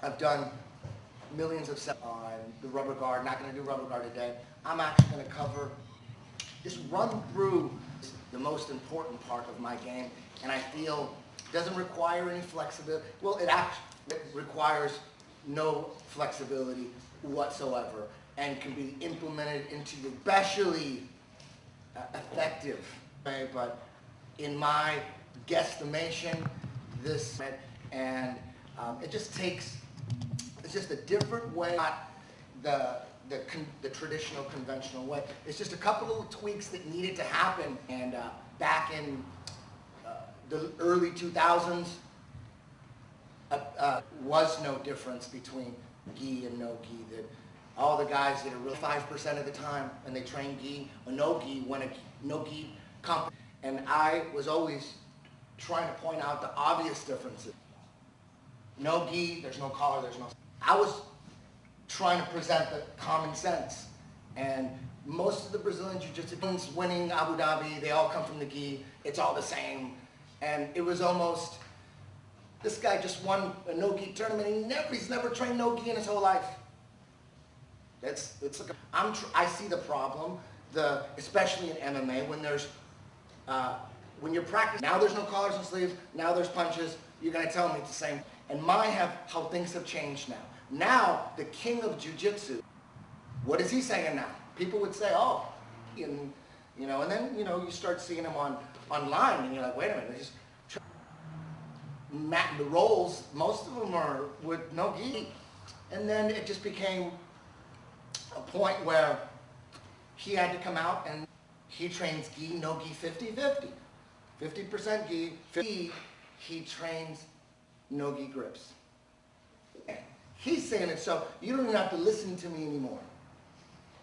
I've done millions of sets on the rubber guard. Not going to do rubber guard today. I'm actually going to cover, just run through the most important part of my game, and I feel it doesn't require any flexibility. Well, it requires no flexibility whatsoever and can be implemented into the especially effective way, but in my guesstimation, this, and it just takes, it's just a different way, not the traditional, conventional way. It's just a couple of tweaks that needed to happen, and back in the early 2000s, was no difference between gi and no gi. That all the guys that are really 5% of the time, and they train gi or no gi, when a no gi company, and I was always trying to point out the obvious differences. No gi, there's no collar, there's no. I was trying to present the common sense, and most of the Brazilian Jiu-Jitsu winning Abu Dhabi, they all come from the gi. It's all the same, and it was almost. This guy just won a no-gi tournament. He's never trained no-gi in his whole life. It's like I see the problem, especially in MMA, when there's when you're practicing. Now there's no collars and sleeves. Now there's punches. You're gonna tell me it's the same. And how things have changed now. Now the king of jiu-jitsu, what is he saying now? People would say, oh, and and then you start seeing him online, and you're like, wait a minute. The roles, most of them are with no gi, and then it just became a point where he had to come out and he trains gi, no gi 50-50. 50% gi, 50 he trains no gi grips. He's saying it so you don't even have to listen to me anymore.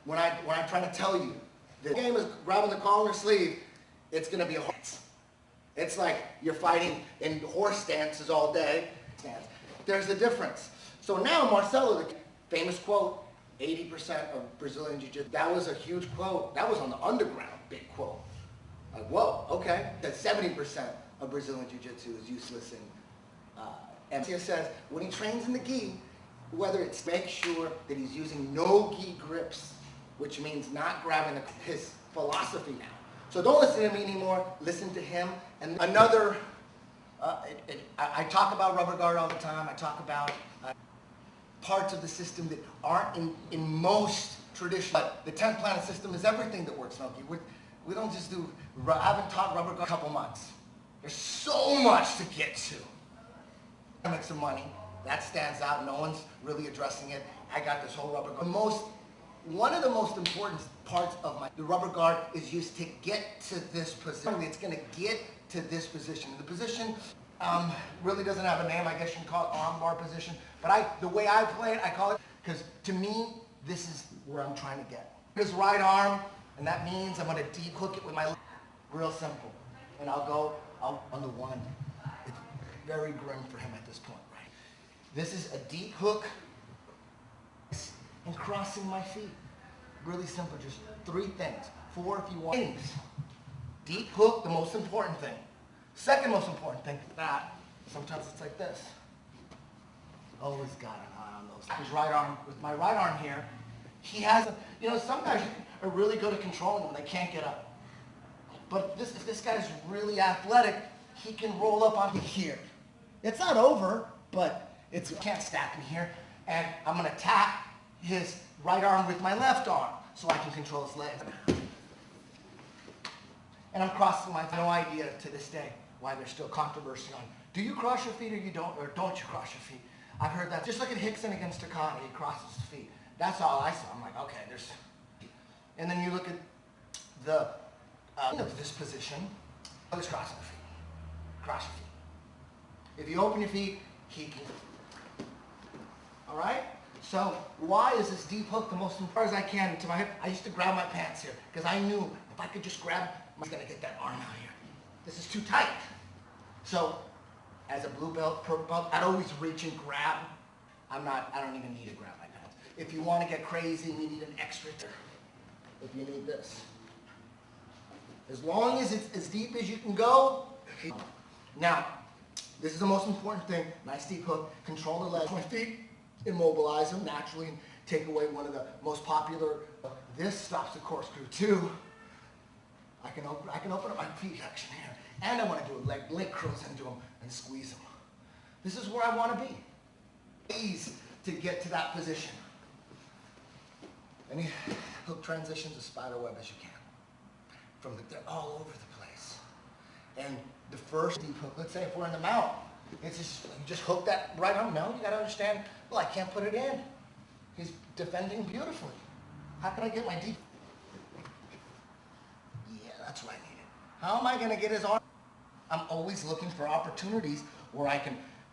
When I'm trying to tell you the game is grabbing the collar or sleeve, it's going to be a horse. It's like you're fighting in horse stances all day. There's a difference. So now Marcelo, the famous quote, 80% of Brazilian Jiu-Jitsu, that was a huge quote. That was on the underground, big quote. Like, whoa, okay. That 70% of Brazilian Jiu-Jitsu is useless in he says when he trains in the gi, whether it's make sure that he's using no gi grips, which means not grabbing his philosophy now. So don't listen to me anymore, listen to him. And another, I talk about rubber guard all the time. I talk about parts of the system that aren't in most traditional. But the 10 planet system is everything that works in gi. We don't just do, I haven't taught rubber guard in a couple months. There's so much to get to. I make some money, that stands out, no one's really addressing it. I got this whole rubber guard. One of the most important parts of the rubber guard is used to get to this position. It's going to get to this position. The position really doesn't have a name. I guess you can call it arm bar position. But the way I play it, I call it, because to me, this is where I'm trying to get. His right arm, and that means I'm going to deep hook it with my left. Real simple. And I'll go on the one. It's very grim for him at this point, right? This is a deep hook. And crossing my feet. Really simple, just 3 things. 4 if you want. Things. Deep hook, the most important thing. Second most important thing, that. Sometimes it's like this. Always got an eye on those. His right arm, with my right arm here, he has, some guys are really good at controlling them. They can't get up. But if this guy's really athletic, he can roll up on me here. It's not over, but you can't stack me here. And I'm going to tap his right arm with my left arm so I can control his legs. And I'm crossing my, no idea to this day why there's still controversy on, do you cross your feet or don't you cross your feet? I've heard that. Just look at Hickson against Takada, he crosses his feet. That's all I saw. I'm like, okay, there's, and then you look at the, of this position, always crossing the feet. Cross your feet. If you open your feet, he can, all right? So why is this deep hook the most important as I can to my hip? I used to grab my pants here because I knew if I could just grab, I was going to get that arm out here. This is too tight. So as a blue belt, purple belt, I'd always reach and grab. I don't even need to grab my pants. If you want to get crazy and you need an extra, if you need this. As long as it's as deep as you can go. Now, This is the most important thing. Nice deep hook, control the legs, 20 feet, immobilize them naturally, and take away one of the most popular. This stops the corkscrew too. I can open up my feet action here. And I want to do a leg curls into them and squeeze them. This is where I want to be. Ease to get to that position. Any hook transitions as spider web as you can. They're all over the place. And the first deep hook, let's say if we're in the mount, it's just, you just hook that right arm. No, you got to understand, well, I can't put it in. He's defending beautifully. How can I get my deep? Yeah, that's what I needed. How am I going to get his arm? I'm always looking for opportunities where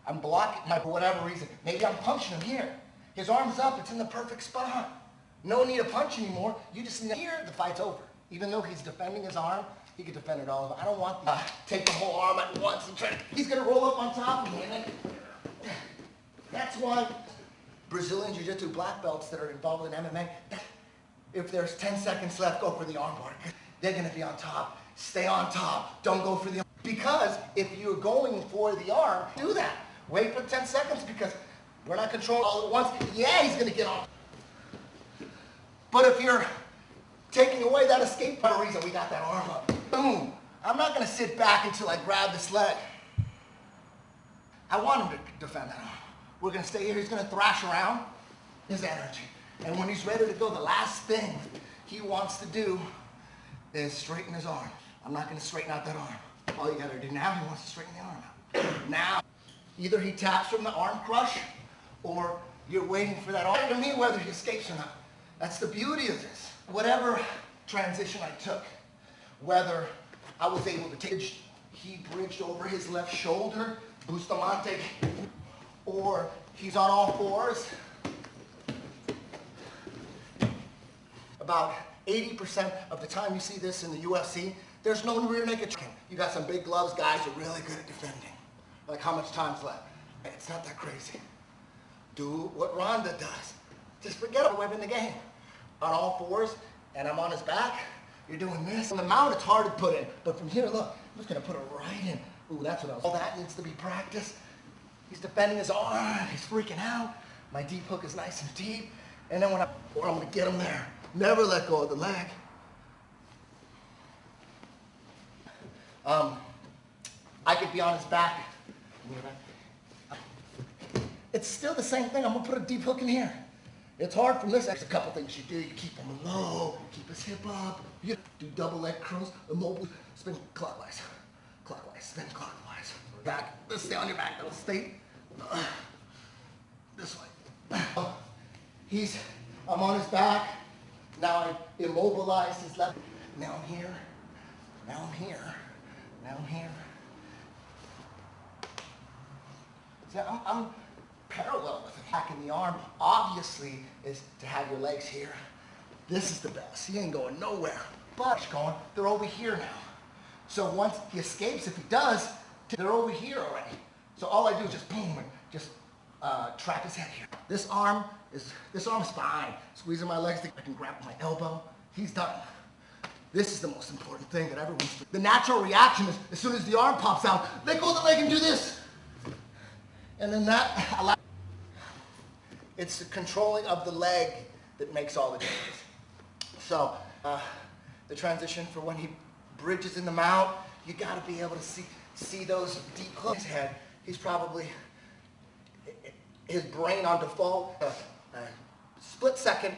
I'm blocking for whatever reason. Maybe I'm punching him here. His arm's up, it's in the perfect spot. No need to punch anymore. You just need to, here, the fight's over. Even though he's defending his arm, he can defend it all. I don't want to take the whole arm at once and try to, he's going to roll up on top of me. And then, that's why Brazilian Jiu-Jitsu black belts that are involved in MMA, if there's 10 seconds left, go for the arm bar. They're going to be on top. Stay on top. Don't go for the arm. Because if you're going for the arm, do that. Wait for 10 seconds because we're not controlling all at once. Yeah, he's going to get on. But if you're taking away that escape for a reason, we got that arm up. Boom. I'm not going to sit back until I grab this leg. I want him to defend that arm. We're going to stay here. He's going to thrash around his energy. And when he's ready to go, the last thing he wants to do is straighten his arm. I'm not going to straighten out that arm. All you got to do now, he wants to straighten the arm out. Now, either he taps from the arm crush or you're waiting for that arm to me whether he escapes or not. That's the beauty of this. Whatever transition I took, whether I was able to take, he bridged over his left shoulder, Bustamante, or he's on all fours. About 80% of the time you see this in the UFC, there's no rear naked choke. You got some big gloves, guys are really good at defending. Like how much time's left? It's not that crazy. Do what Ronda does. Just forget a web in the game. On all fours, and I'm on his back, you're doing this. On the mount, it's hard to put in, but from here, look, I'm just gonna put it right in. Ooh, that's what I was. All that needs to be practiced. He's defending his arm, he's freaking out. My deep hook is nice and deep, and then I'm gonna get him there. Never let go of the leg. I could be on his back. It's still the same thing. I'm gonna put a deep hook in here. It's hard from this. There's a couple things you do. You keep him low, keep his hip up. You do double leg curls, immobile, spin clockwise, spin clockwise. Back, let's stay on your back. Let's stay this way. I'm on his back. Now I immobilized his left. Now I'm here, now I'm here, now I'm here. See, I'm parallel with him. Back in the arm, obviously, is to have your legs here. This is the best. He ain't going nowhere. But they're over here now. So once he escapes, if he does, they're over here already. So all I do is just boom, and just trap his head here. This arm is fine. Squeezing my legs, I can grab my elbow. He's done. This is the most important thing that everyone's doing. The natural reaction is, as soon as the arm pops out, let go of the leg and do this. And then that allows. It's the controlling of the leg that makes all the difference. So, the transition for when he bridges in the mount, you got to be able to see those deep hooks. His head, he's probably, his brain on default, split second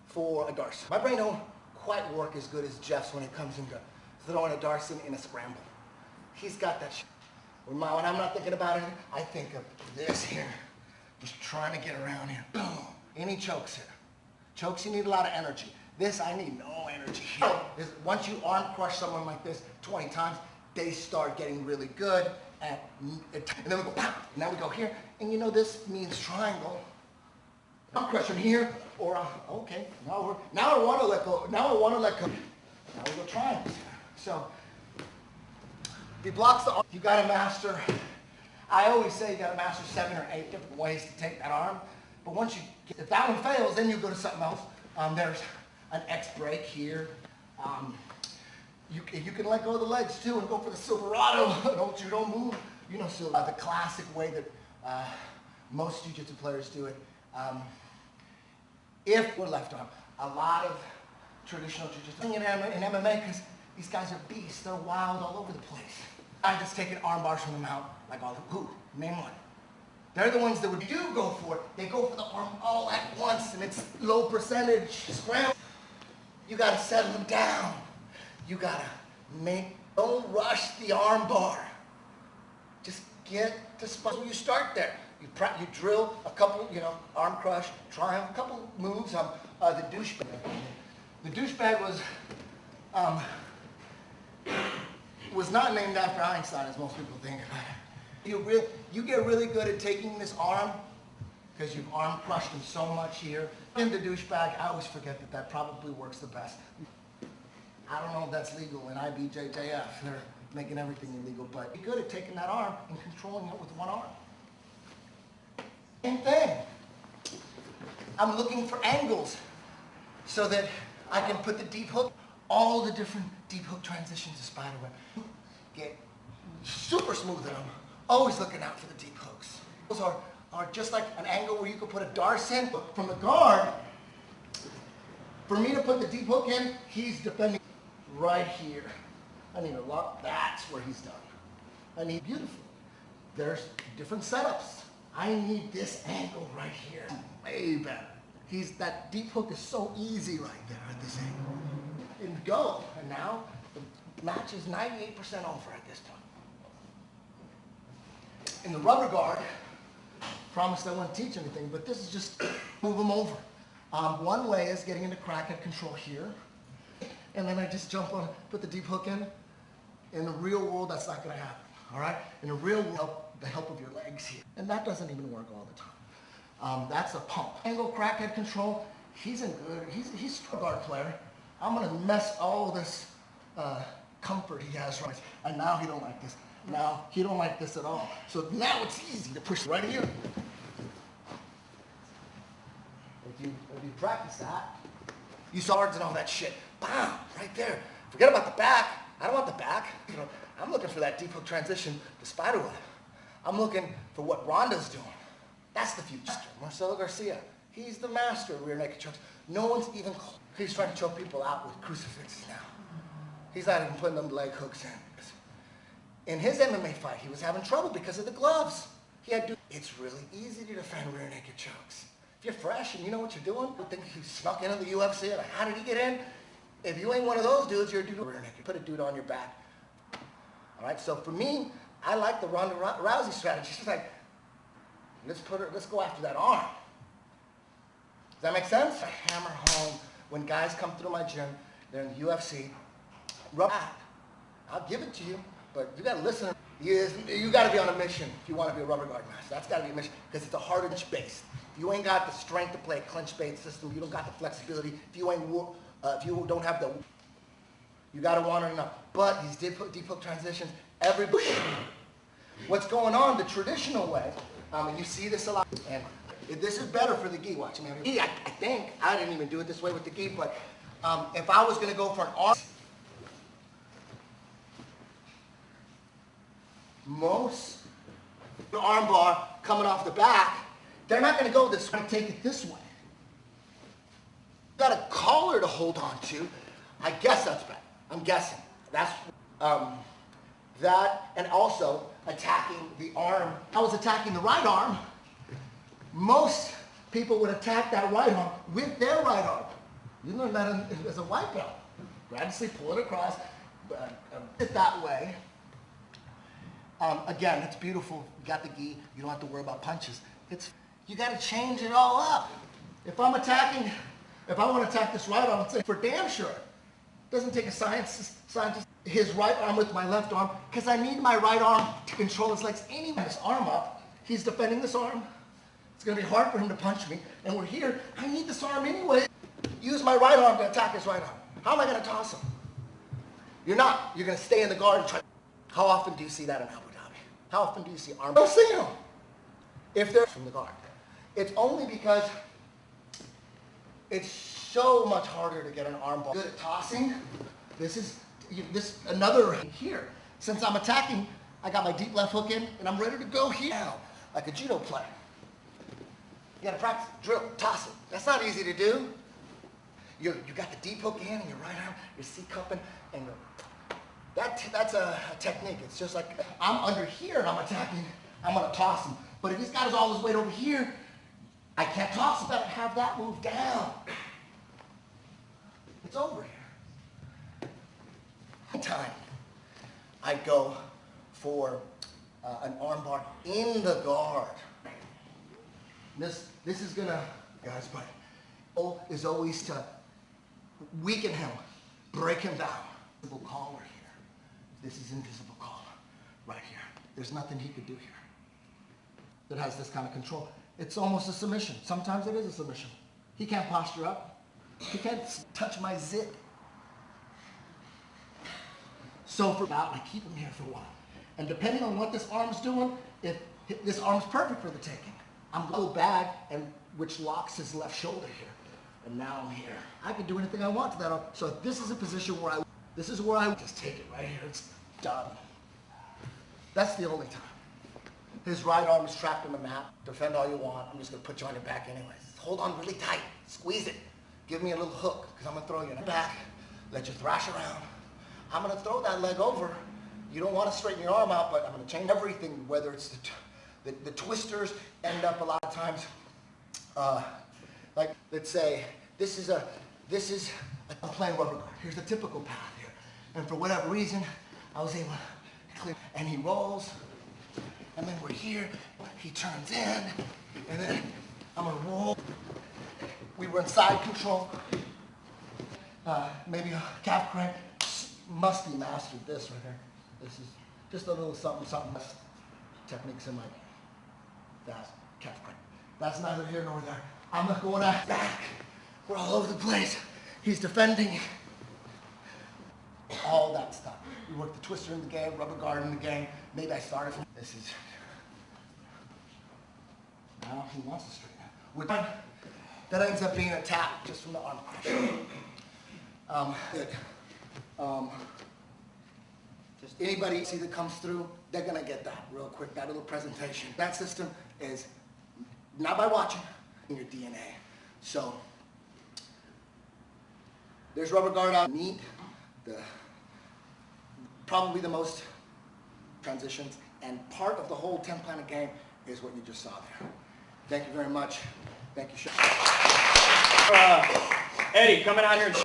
for a Darcy. My brain don't quite work as good as Jeff's when it comes into throwing a Darcy in a scramble. He's got that shit. When I'm not thinking about it, I think of this here. Just trying to get around here. Boom. And he chokes here. Chokes, you need a lot of energy. This, I need no energy here. Once you arm crush someone like this 20 times, they start getting really good at, and then we go, pow, and now we go here. And you know this means triangle. Arm crush him here, or, okay, now I want to let go. Now I want to let go. Now we go triangles. So, if he blocks the arm, you got to master. I always say you got to master 7 or 8 different ways to take that arm. But once if that one fails, then you go to something else. There's an X break here. You can let go of the legs too and go for the Silverado. Don't move. You know, so the classic way that most jiu-jitsu players do it, if we're left arm, a lot of traditional jiu-jitsu in MMA, because these guys are beasts, they're wild all over the place. I just taking arm bars from them out, like all the who, name one. They're the ones that would do go for it. They go for the arm all at once, and it's low percentage scramble. You gotta settle them down. You gotta don't rush the arm bar. Just get to spot. You start there. You drill a couple, arm crush, triumph, a couple moves. The douchebag. The douchebag was not named after Einstein, as most people think about it. You get really good at taking this arm, because you've arm crushed him so much here. In the douchebag, I always forget that probably works the best. I don't know if that's legal in IBJJF. They're making everything illegal, but you're good at taking that arm and controlling it with one arm. Same thing. I'm looking for angles so that I can put the deep hook, all the different deep hook transitions of spiderweb. Get super smooth at them. Always looking out for the deep hooks. Those are just like an angle where you could put a darce in. From the guard, for me to put the deep hook in, he's defending right here. I need a lot, that's where he's done. I need beautiful. There's different setups. I need this angle right here. Way better. That deep hook is so easy right there at this angle. And go. And now the match is 98% over at this time. In the rubber guard, promised I wouldn't teach anything, but this is just move them over. One way is getting into crackhead control here. And then I just jump on, put the deep hook in. In the real world, that's not going to happen. All right? In the real world, the help of your legs here. And that doesn't even work all the time. That's a pump. Angle crackhead control, he's a guard player. I'm going to mess all this comfort he has right. And now he don't like this. Now he don't like this at all. So now it's easy to push right here. If you practice that, you saw words and all that shit. Bam, right there. Forget about the back. I don't want the back. I'm looking for that deep hook transition to spiderweb. I'm looking for what Ronda's doing. That's the future. Marcelo Garcia, he's the master of rear naked chokes. No one's even close. He's trying to choke people out with crucifixes now. He's not even putting them leg hooks in. In his MMA fight, he was having trouble because of the gloves. It's really easy to defend rear naked chokes. If you're fresh and you know what you're doing, you think he snuck into the UFC, like, how did he get in? If you ain't one of those dudes, you're a dude rear naked. Put a dude on your back. All right, so for me, I like the Ronda Rousey strategy. She's like, let's go after that arm. Does that make sense? I hammer home when guys come through my gym, they're in the UFC, rub back. I'll give it to you, but you gotta listen. You gotta be on a mission if you want to be a rubber guard master. That's gotta be a mission, because it's a harder clinch-based. If you ain't got the strength to play a clinch-based system, you don't got the flexibility, if you don't have the, you gotta want to know. But these deep hook transitions, what's going on the traditional way, and you see this a lot, and this is better for the gi. Watch, I think, I didn't even do it this way with the gi, but if I was gonna go for an arm, most arm bar coming off the back, they're not going to go this way. Take it this way. Got a collar to hold on to. I guess that's bad. I'm guessing. That's that, and also attacking the arm. I was attacking the right arm. Most people would attack that right arm with their right arm. You learn that as a white belt. Gradually pull it across, it that way. Again, it's beautiful. You got the gi. You don't have to worry about punches. You got to change it all up. If I want to attack this right arm, it's for damn sure. It doesn't take a scientist his right arm with my left arm, because I need my right arm to control his legs. Anyway, his arm up. He's defending this arm. It's going to be hard for him to punch me. And we're here. I need this arm anyway. Use my right arm to attack his right arm. How am I going to toss him? You're not. You're going to stay in the guard and try. How often do you see that in Abu Dhabi? How often do you see arm? Don't see them if they're from the guard. It's only because it's so much harder to get an arm ball. Good at tossing. This another here. Since I'm attacking I got my deep left hook in, and I'm ready to go here now, like a judo player. You gotta practice, drill, toss it. That's not easy to do. You got the deep hook in, and your right arm, you're C-cupping, and that's a technique. It's just like, I'm under here and I'm attacking, I'm gonna toss him. But if he's got all his weight over here, I can't toss him. I gotta have that move down. It's over here. Time, I go for an armbar in the guard. This is gonna, guys, but goal is always to weaken him, break him down. Invisible collar here. This is invisible collar right here. There's nothing he could do here that has this kind of control. It's almost a submission. Sometimes it is a submission. He can't posture up. He can't touch my zit. So for about, I keep him here for a while. And depending on what this arm's doing, if this arm's perfect for the taking, I'm going to go back, and which locks his left shoulder here. And now I'm here. I can do anything I want to that arm. So this is a position where this is where I just take it right here. It's done. That's the only time. His right arm is trapped in the mat. Defend all you want. I'm just going to put you on your back anyways. Hold on really tight. Squeeze it. Give me a little hook, because I'm going to throw you in the back. Let you thrash around. I'm going to throw that leg over. You don't want to straighten your arm out, but I'm going to change everything, whether it's the twisters end up a lot of times, like, let's say, I'm playing rubber guard. Here's the typical path here. And for whatever reason, I was able to clear, and he rolls, and then we're here, he turns in, and then I'm going to roll. We were in side control, maybe a calf crank. Must be mastered, this right here. This is just a little something. Techniques in my game. That's calf crank. That's neither here nor there. I'm not going back. We're all over the place. He's defending. All that stuff. We work the twister in the game, rubber guard in the game. Maybe I started from this is. Now he wants to straighten out. With that ends up being a tap just from the arm pressure. Just anybody see that comes through, they're gonna get that real quick, that little presentation. That system is not by watching, in your DNA. So there's rubber guard out, neat, probably the most transitions, and part of the whole 10-planet game is what you just saw there. Thank you very much. Thank you, Chef. Eddie, coming out here and